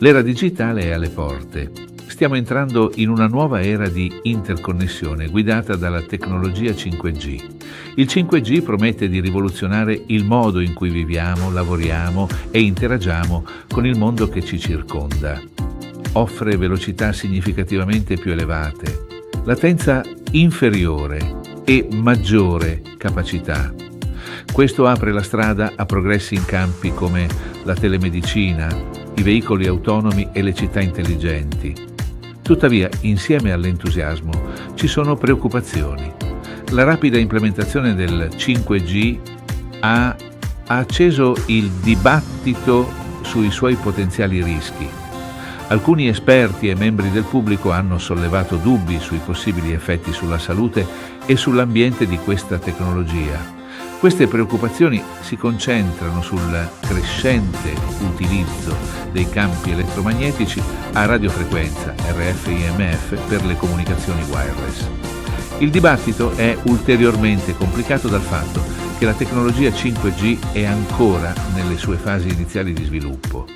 L'era digitale è alle porte. Stiamo entrando in una nuova era di interconnessione guidata dalla tecnologia 5G. Il 5G promette di rivoluzionare il modo in cui viviamo, lavoriamo e interagiamo con il mondo che ci circonda. Offre velocità significativamente più elevate, latenza inferiore e maggiore capacità. Questo apre la strada a progressi in campi come la telemedicina, i veicoli autonomi e le città intelligenti. Tuttavia, insieme all'entusiasmo, ci sono preoccupazioni. La rapida implementazione del 5G ha acceso il dibattito sui suoi potenziali rischi. Alcuni esperti e membri del pubblico hanno sollevato dubbi sui possibili effetti sulla salute e sull'ambiente di questa tecnologia. Queste preoccupazioni si concentrano sul crescente utilizzo dei campi elettromagnetici a radiofrequenza RF-IMF per le comunicazioni wireless. Il dibattito è ulteriormente complicato dal fatto che la tecnologia 5G è ancora nelle sue fasi iniziali di sviluppo.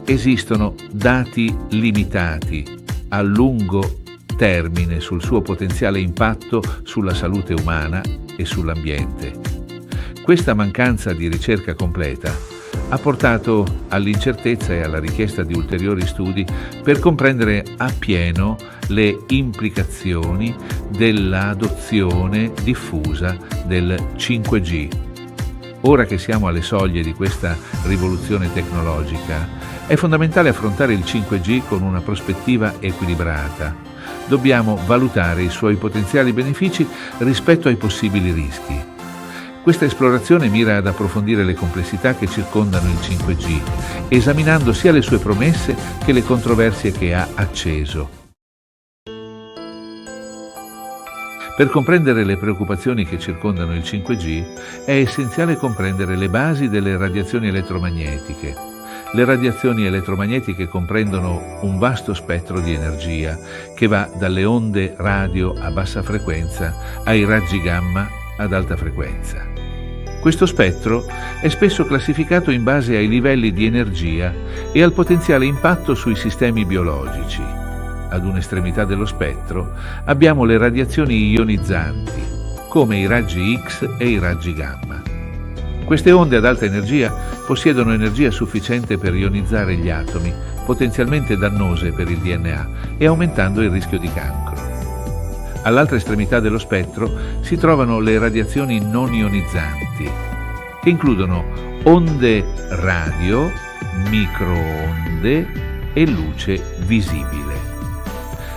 Esistono dati limitati a lungo termine sul suo potenziale impatto sulla salute umana e sull'ambiente. Questa mancanza di ricerca completa ha portato all'incertezza e alla richiesta di ulteriori studi per comprendere appieno le implicazioni dell'adozione diffusa del 5G. Ora che siamo alle soglie di questa rivoluzione tecnologica, è fondamentale affrontare il 5G con una prospettiva equilibrata. Dobbiamo valutare i suoi potenziali benefici rispetto ai possibili rischi. Questa esplorazione mira ad approfondire le complessità che circondano il 5G, esaminando sia le sue promesse che le controversie che ha acceso. Per comprendere le preoccupazioni che circondano il 5G è essenziale comprendere le basi delle radiazioni elettromagnetiche. Le radiazioni elettromagnetiche comprendono un vasto spettro di energia che va dalle onde radio a bassa frequenza ai raggi gamma ad alta frequenza. Questo spettro è spesso classificato in base ai livelli di energia e al potenziale impatto sui sistemi biologici. Ad un'estremità dello spettro abbiamo le radiazioni ionizzanti, come i raggi X e i raggi gamma. Queste onde ad alta energia possiedono energia sufficiente per ionizzare gli atomi, potenzialmente dannose per il DNA e aumentando il rischio di cancro. All'altra estremità dello spettro si trovano le radiazioni non ionizzanti, che includono onde radio, microonde e luce visibile.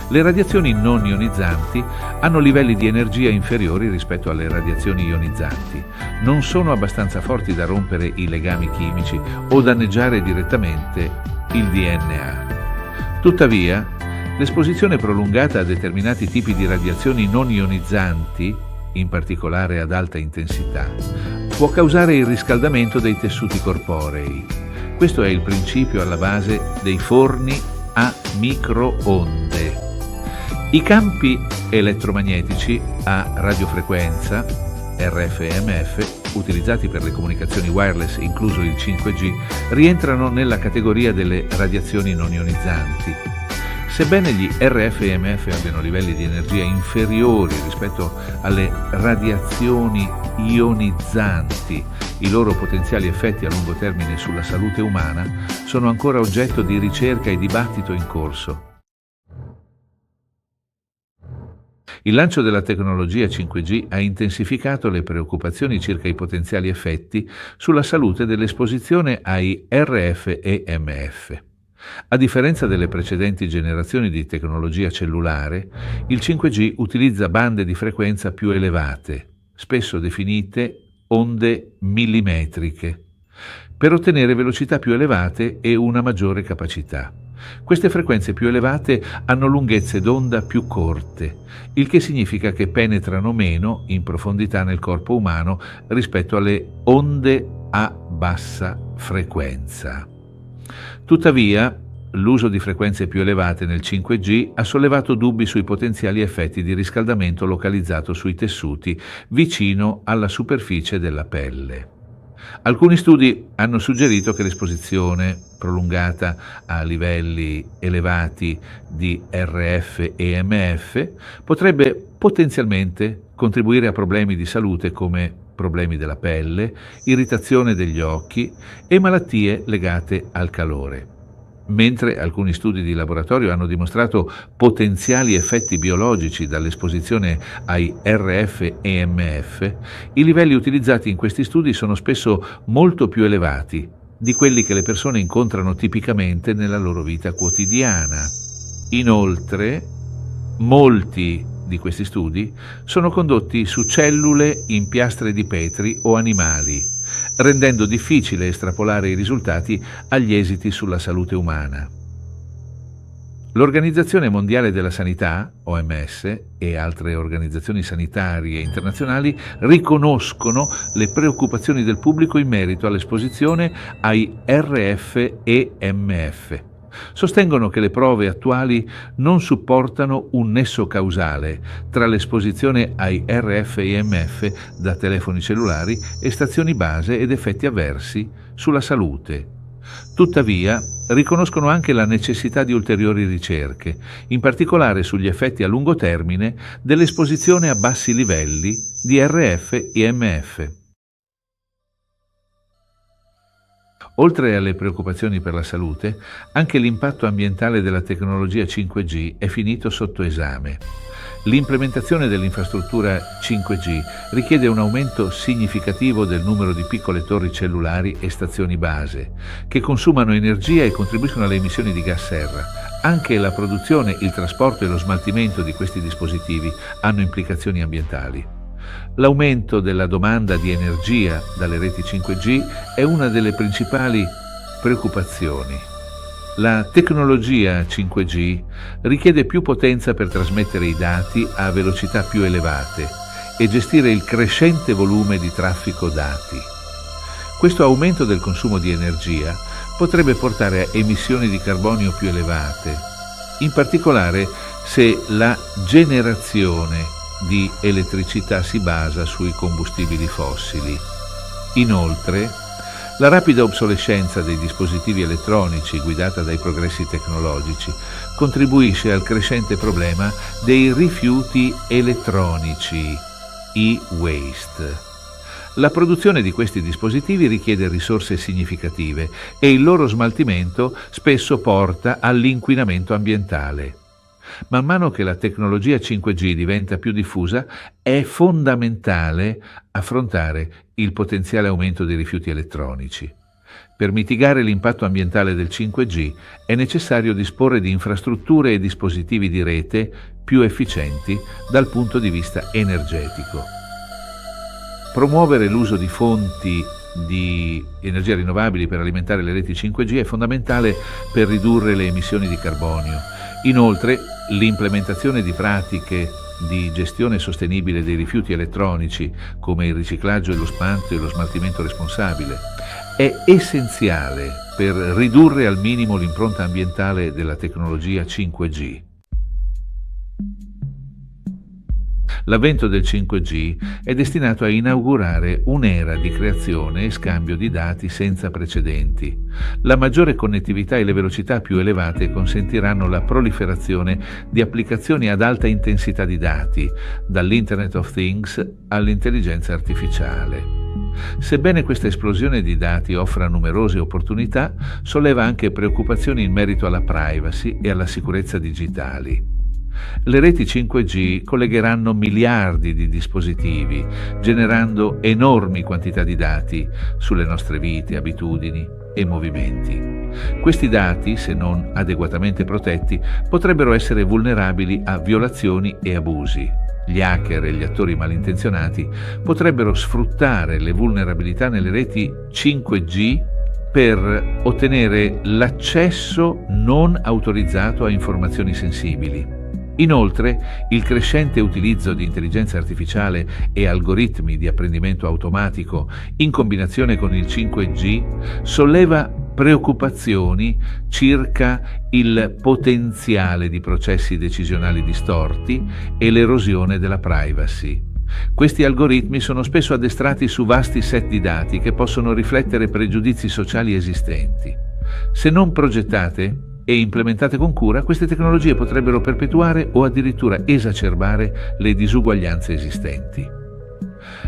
Le radiazioni non ionizzanti hanno livelli di energia inferiori rispetto alle radiazioni ionizzanti, non sono abbastanza forti da rompere i legami chimici o danneggiare direttamente il DNA. Tuttavia, l'esposizione prolungata a determinati tipi di radiazioni non ionizzanti, in particolare ad alta intensità, può causare il riscaldamento dei tessuti corporei. Questo è il principio alla base dei forni a microonde. I campi elettromagnetici a radiofrequenza RF-EMF, utilizzati per le comunicazioni wireless, incluso il 5G, rientrano nella categoria delle radiazioni non ionizzanti. Sebbene gli RF-EMF abbiano livelli di energia inferiori rispetto alle radiazioni ionizzanti, i loro potenziali effetti a lungo termine sulla salute umana sono ancora oggetto di ricerca e dibattito in corso. Il lancio della tecnologia 5G ha intensificato le preoccupazioni circa i potenziali effetti sulla salute dell'esposizione ai RF-EMF. A differenza delle precedenti generazioni di tecnologia cellulare, il 5G utilizza bande di frequenza più elevate, spesso definite onde millimetriche, per ottenere velocità più elevate e una maggiore capacità. Queste frequenze più elevate hanno lunghezze d'onda più corte, il che significa che penetrano meno in profondità nel corpo umano rispetto alle onde a bassa frequenza. Tuttavia, l'uso di frequenze più elevate nel 5G ha sollevato dubbi sui potenziali effetti di riscaldamento localizzato sui tessuti vicino alla superficie della pelle. Alcuni studi hanno suggerito che l'esposizione prolungata a livelli elevati di RF e MF potrebbe potenzialmente contribuire a problemi di salute come problemi della pelle, irritazione degli occhi e malattie legate al calore. Mentre alcuni studi di laboratorio hanno dimostrato potenziali effetti biologici dall'esposizione ai RF e MF, i livelli utilizzati in questi studi sono spesso molto più elevati di quelli che le persone incontrano tipicamente nella loro vita quotidiana. Inoltre, molti di questi studi sono condotti su cellule in piastre di Petri o animali, rendendo difficile estrapolare i risultati agli esiti sulla salute umana. L'Organizzazione Mondiale della Sanità, OMS, e altre organizzazioni sanitarie internazionali riconoscono le preoccupazioni del pubblico in merito all'esposizione ai RF e MF. Sostengono che le prove attuali non supportano un nesso causale tra l'esposizione ai RF e MF da telefoni cellulari e stazioni base ed effetti avversi sulla salute. Tuttavia, riconoscono anche la necessità di ulteriori ricerche, in particolare sugli effetti a lungo termine dell'esposizione a bassi livelli di RF e MF. Oltre alle preoccupazioni per la salute, anche l'impatto ambientale della tecnologia 5G è finito sotto esame. L'implementazione dell'infrastruttura 5G richiede un aumento significativo del numero di piccole torri cellulari e stazioni base, che consumano energia e contribuiscono alle emissioni di gas serra. Anche la produzione, il trasporto e lo smaltimento di questi dispositivi hanno implicazioni ambientali. L'aumento della domanda di energia dalle reti 5G è una delle principali preoccupazioni. La tecnologia 5G richiede più potenza per trasmettere i dati a velocità più elevate e gestire il crescente volume di traffico dati. Questo aumento del consumo di energia potrebbe portare a emissioni di carbonio più elevate, in particolare se la generazione di elettricità si basa sui combustibili fossili. Inoltre, la rapida obsolescenza dei dispositivi elettronici guidata dai progressi tecnologici contribuisce al crescente problema dei rifiuti elettronici, e-waste. La produzione di questi dispositivi richiede risorse significative e il loro smaltimento spesso porta all'inquinamento ambientale. Man mano che la tecnologia 5G diventa più diffusa, è fondamentale affrontare il potenziale aumento dei rifiuti elettronici. Per mitigare l'impatto ambientale del 5G è necessario disporre di infrastrutture e dispositivi di rete più efficienti dal punto di vista energetico. Promuovere l'uso di fonti di energia rinnovabili per alimentare le reti 5G è fondamentale per ridurre le emissioni di carbonio. Inoltre, l'implementazione di pratiche di gestione sostenibile dei rifiuti elettronici, come il riciclaggio e lo smaltimento responsabile, è essenziale per ridurre al minimo l'impronta ambientale della tecnologia 5G. L'avvento del 5G è destinato a inaugurare un'era di creazione e scambio di dati senza precedenti. La maggiore connettività e le velocità più elevate consentiranno la proliferazione di applicazioni ad alta intensità di dati, dall'Internet of Things all'intelligenza artificiale. Sebbene questa esplosione di dati offra numerose opportunità, solleva anche preoccupazioni in merito alla privacy e alla sicurezza digitali. Le reti 5G collegheranno miliardi di dispositivi, generando enormi quantità di dati sulle nostre vite, abitudini e movimenti. Questi dati, se non adeguatamente protetti, potrebbero essere vulnerabili a violazioni e abusi. Gli hacker e gli attori malintenzionati potrebbero sfruttare le vulnerabilità nelle reti 5G per ottenere l'accesso non autorizzato a informazioni sensibili. Inoltre, il crescente utilizzo di intelligenza artificiale e algoritmi di apprendimento automatico in combinazione con il 5G solleva preoccupazioni circa il potenziale di processi decisionali distorti e l'erosione della privacy. Questi algoritmi sono spesso addestrati su vasti set di dati che possono riflettere pregiudizi sociali esistenti. Se non progettate e implementate con cura, queste tecnologie potrebbero perpetuare o addirittura esacerbare le disuguaglianze esistenti.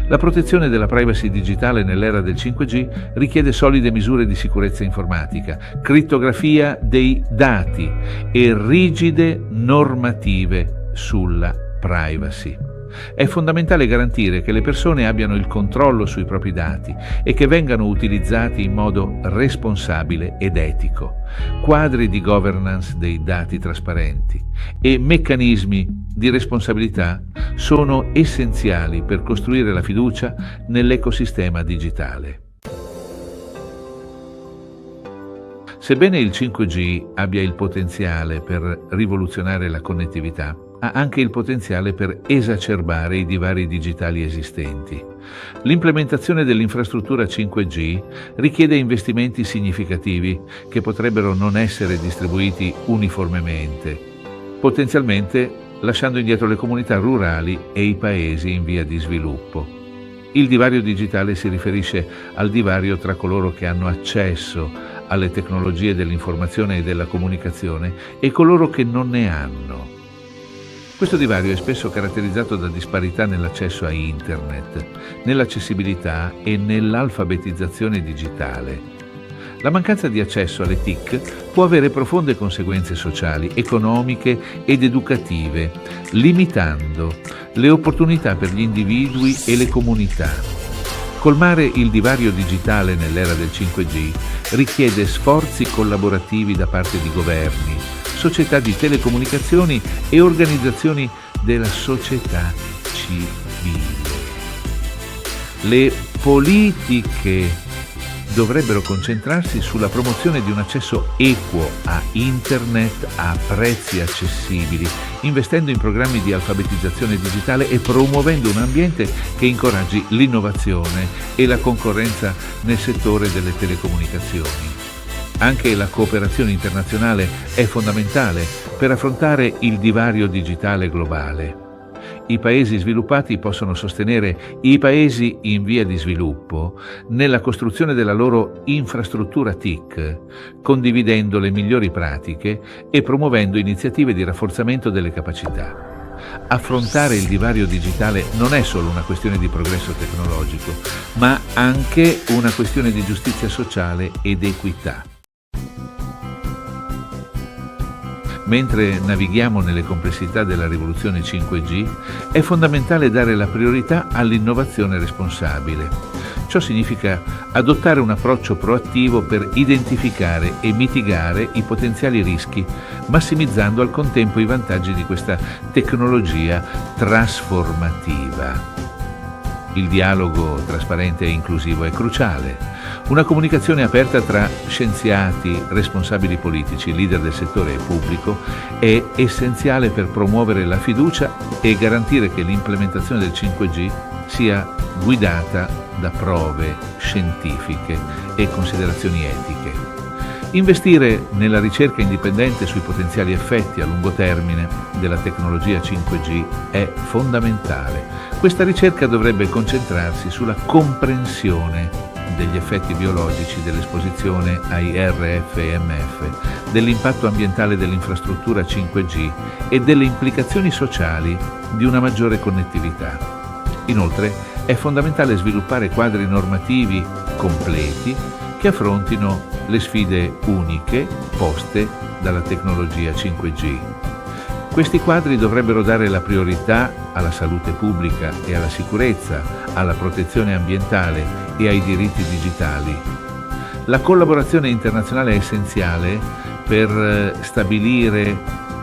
La protezione della privacy digitale nell'era del 5G richiede solide misure di sicurezza informatica, crittografia dei dati e rigide normative sulla privacy. È fondamentale garantire che le persone abbiano il controllo sui propri dati e che vengano utilizzati in modo responsabile ed etico. Quadri di governance dei dati trasparenti e meccanismi di responsabilità sono essenziali per costruire la fiducia nell'ecosistema digitale. Sebbene il 5G abbia il potenziale per rivoluzionare la connettività, ha anche il potenziale per esacerbare i divari digitali esistenti. L'implementazione dell'infrastruttura 5G richiede investimenti significativi che potrebbero non essere distribuiti uniformemente, potenzialmente lasciando indietro le comunità rurali e i paesi in via di sviluppo. Il divario digitale si riferisce al divario tra coloro che hanno accesso alle tecnologie dell'informazione e della comunicazione e coloro che non ne hanno. Questo divario è spesso caratterizzato da disparità nell'accesso a Internet, nell'accessibilità e nell'alfabetizzazione digitale. La mancanza di accesso alle TIC può avere profonde conseguenze sociali, economiche ed educative, limitando le opportunità per gli individui e le comunità. Colmare il divario digitale nell'era del 5G richiede sforzi collaborativi da parte di governi, società di telecomunicazioni e organizzazioni della società civile. Le politiche dovrebbero concentrarsi sulla promozione di un accesso equo a Internet a prezzi accessibili, investendo in programmi di alfabetizzazione digitale e promuovendo un ambiente che incoraggi l'innovazione e la concorrenza nel settore delle telecomunicazioni. Anche la cooperazione internazionale è fondamentale per affrontare il divario digitale globale. I paesi sviluppati possono sostenere i paesi in via di sviluppo nella costruzione della loro infrastruttura TIC, condividendo le migliori pratiche e promuovendo iniziative di rafforzamento delle capacità. Affrontare il divario digitale non è solo una questione di progresso tecnologico, ma anche una questione di giustizia sociale ed equità. Mentre navighiamo nelle complessità della rivoluzione 5G, è fondamentale dare la priorità all'innovazione responsabile. Ciò significa adottare un approccio proattivo per identificare e mitigare i potenziali rischi, massimizzando al contempo i vantaggi di questa tecnologia trasformativa. Il dialogo trasparente e inclusivo è cruciale. Una comunicazione aperta tra scienziati, responsabili politici, leader del settore e pubblico è essenziale per promuovere la fiducia e garantire che l'implementazione del 5G sia guidata da prove scientifiche e considerazioni etiche. Investire nella ricerca indipendente sui potenziali effetti a lungo termine della tecnologia 5G è fondamentale. Questa ricerca dovrebbe concentrarsi sulla comprensione degli effetti biologici dell'esposizione ai RFMF, dell'impatto ambientale dell'infrastruttura 5G e delle implicazioni sociali di una maggiore connettività. Inoltre, è fondamentale sviluppare quadri normativi completi che affrontino le sfide uniche poste dalla tecnologia 5G. Questi quadri dovrebbero dare la priorità alla salute pubblica e alla sicurezza, alla protezione ambientale e ai diritti digitali. La collaborazione internazionale è essenziale per stabilire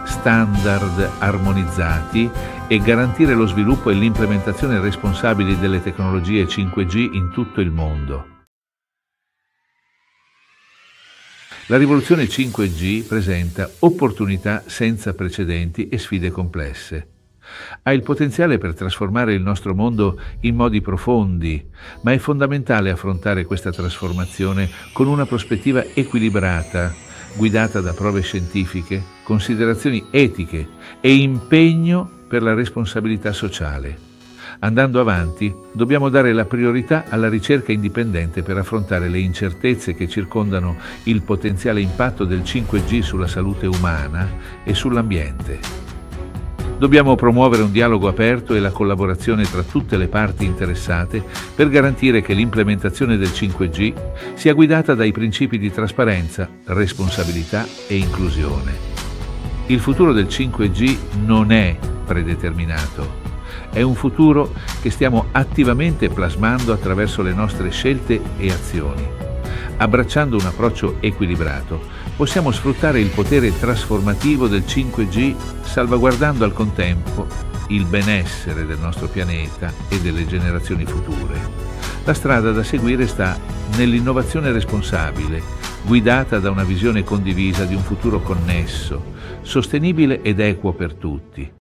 standard armonizzati e garantire lo sviluppo e l'implementazione responsabili delle tecnologie 5G in tutto il mondo. La rivoluzione 5G presenta opportunità senza precedenti e sfide complesse. Ha il potenziale per trasformare il nostro mondo in modi profondi, ma è fondamentale affrontare questa trasformazione con una prospettiva equilibrata, guidata da prove scientifiche, considerazioni etiche e impegno per la responsabilità sociale. Andando avanti, dobbiamo dare la priorità alla ricerca indipendente per affrontare le incertezze che circondano il potenziale impatto del 5G sulla salute umana e sull'ambiente. Dobbiamo promuovere un dialogo aperto e la collaborazione tra tutte le parti interessate per garantire che l'implementazione del 5G sia guidata dai principi di trasparenza, responsabilità e inclusione. Il futuro del 5G non è predeterminato. È un futuro che stiamo attivamente plasmando attraverso le nostre scelte e azioni. Abbracciando un approccio equilibrato, possiamo sfruttare il potere trasformativo del 5G, salvaguardando al contempo il benessere del nostro pianeta e delle generazioni future. La strada da seguire sta nell'innovazione responsabile, guidata da una visione condivisa di un futuro connesso, sostenibile ed equo per tutti.